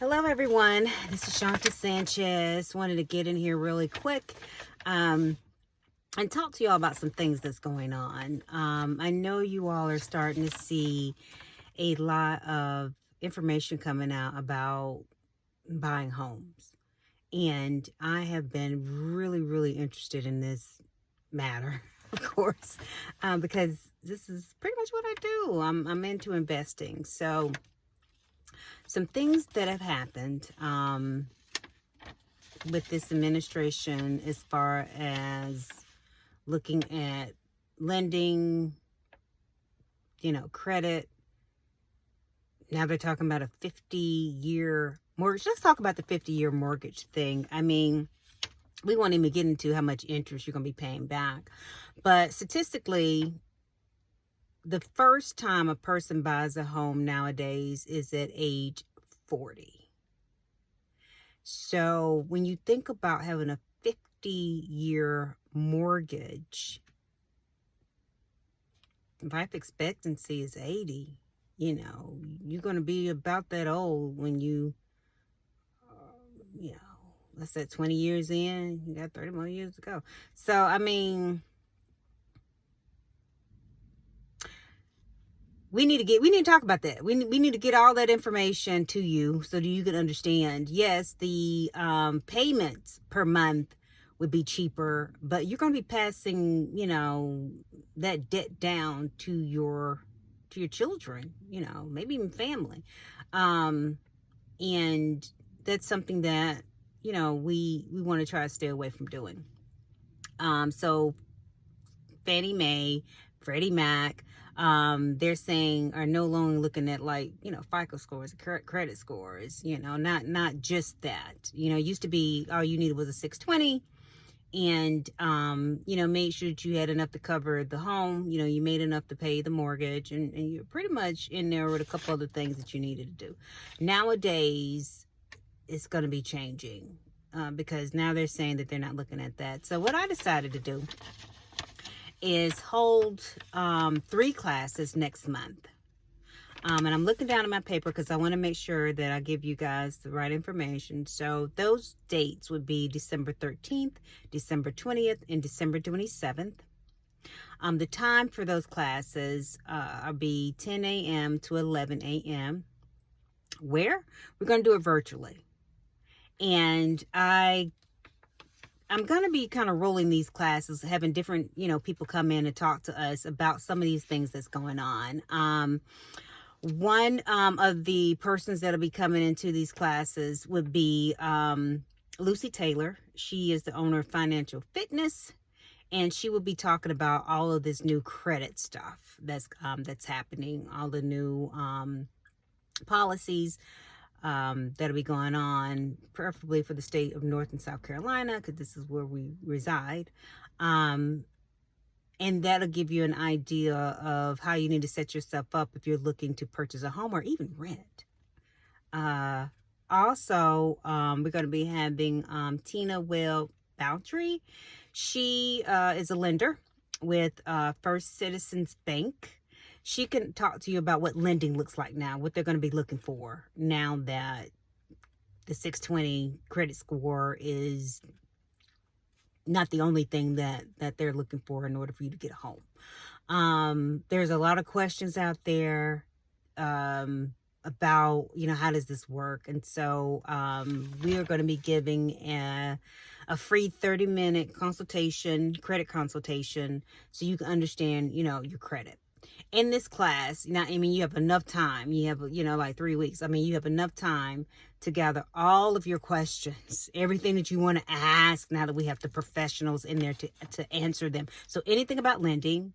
Hello, everyone. This is Shanta Sanchez. Wanted to get in here really quick and talk to y'all about some things that's going on. I know you all are starting to see a lot of information coming out about buying homes. And I have been really interested in this matter, of course, because this is pretty much what I do. I'm into investing. So some things that have happened with this administration as far as looking at lending, credit. Now they're talking about a 50-year mortgage. Let's talk about the 50-year mortgage thing. I mean, we won't even get into how much interest you're going to be paying back. But statistically, the first time a person buys a home nowadays is at age 40. So when you think about having a 50-year mortgage, life expectancy is 80. You're going to be about that old when let's say 20 years in, you got 30 more years to go. So, I mean, we need to talk about that. We need to get all that information to you so that you can understand. Yes, the payments per month would be cheaper, but you're going to be passing, that debt down to your children, maybe even family. And that's something that, we want to try to stay away from doing. So Fannie Mae, Freddie Mac, they're saying are no longer looking at FICO scores, credit scores, not just that. Used to be all you needed was a 620 and, made sure that you had enough to cover the home, you made enough to pay the mortgage and you're pretty much in there with a couple other things that you needed to do. Nowadays, it's going to be changing because now they're saying that they're not looking at that. So what I decided to do is hold 3 classes next month. And I'm looking down at my paper because I want to make sure that I give you guys the right information. So those dates would be December 13th, December 20th, and December 27th. The time for those classes will be 10 a.m. to 11 a.m. Where? We're going to do it virtually. And I'm going to be kind of rolling these classes, having different, people come in and talk to us about some of these things that's going on. One of the persons that'll be coming into these classes would be Lucy Taylor. She is the owner of Financial Fitness, and she will be talking about all of this new credit stuff that's happening, all the new policies that'll be going on, preferably for the state of North and South Carolina, because this is where we reside. And that'll give you an idea of how you need to set yourself up if you're looking to purchase a home or even rent. Also, we're going to be having Tina Will Bountrey. She is a lender with First Citizens Bank. She can talk to you about what lending looks like now, what they're going to be looking for now that the 620 credit score is not the only thing that they're looking for in order for you to get a home. There's a lot of questions out there about, how does this work? And so we are going to be giving a free 30-minute credit consultation, so you can understand, your credit. In this class, you have enough time. You have, like 3 weeks. You have enough time to gather all of your questions, everything that you want to ask now that we have the professionals in there to answer them. So anything about lending,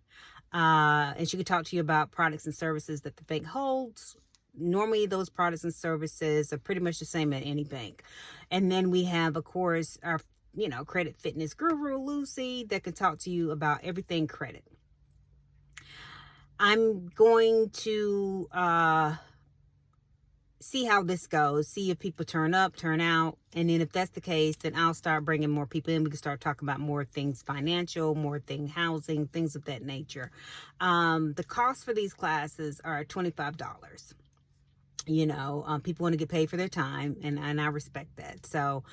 and she could talk to you about products and services that the bank holds. Normally, those products and services are pretty much the same at any bank. And then we have, of course, our, credit fitness guru, Lucy, that can talk to you about everything credit. I'm going to see how this goes, see if people turn up, turn out. And then if that's the case, then I'll start bringing more people in. We can start talking about more things financial, more things housing, things of that nature. The cost for these classes are $25. You know, people want to get paid for their time, and I respect that. So,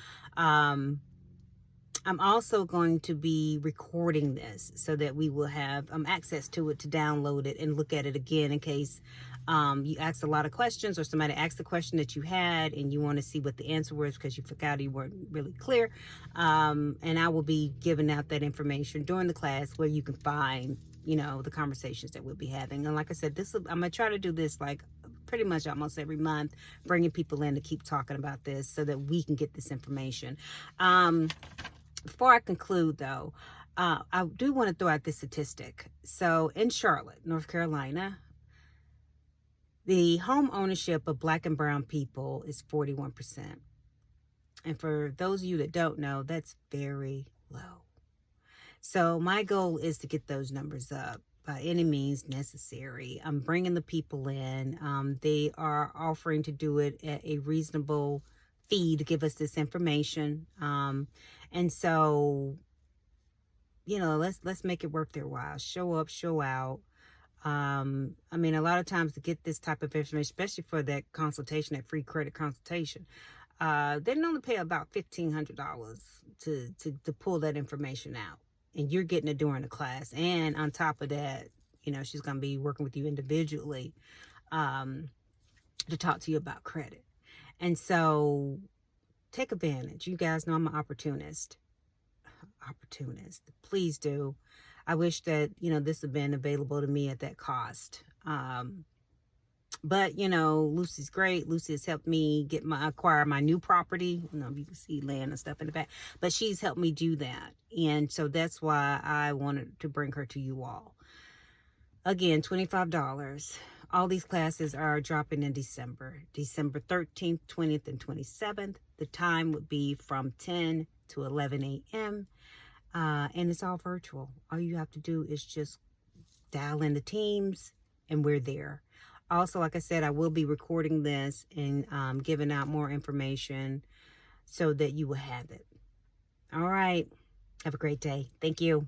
I'm also going to be recording this so that we will have access to it to download it and look at it again in case you asked a lot of questions, or somebody asked the question that you had and you want to see what the answer was because you forgot, you weren't really clear. And I will be giving out that information during the class where you can find, you know, the conversations that we'll be having. And like I said, I'm going to try to do this like pretty much almost every month, bringing people in to keep talking about this so that we can get this information. Before I conclude, though, I do want to throw out this statistic. So in Charlotte, North Carolina, the home ownership of Black and brown people is 41%. And for those of you that don't know, that's very low. So my goal is to get those numbers up by any means necessary. I'm bringing the people in. They are offering to do it at a reasonable fee to give us this information. And so, you know, let's make it worth their while. Show up, show out. I mean, a lot of times to get this type of information, especially for that consultation, that free credit consultation, they normally pay about $1,500 to pull that information out. And you're getting it during the class. And on top of that, you know, she's going to be working with you individually to talk to you about credit. And so take advantage. You guys know I'm an opportunist. Please do. I wish that, you know, this had been available to me at that cost. But, you know, Lucy's great. Lucy has helped me acquire my new property. You know, you can see land and stuff in the back. But she's helped me do that. And so that's why I wanted to bring her to you all. Again, $25. All these classes are dropping in December 13th, 20th, and 27th. The time would be from 10 to 11 a.m. And it's all virtual. All you have to do is just dial in the Teams and we're there. Also, like I said, I will be recording this and giving out more information so that you will have it. All right. Have a great day. Thank you.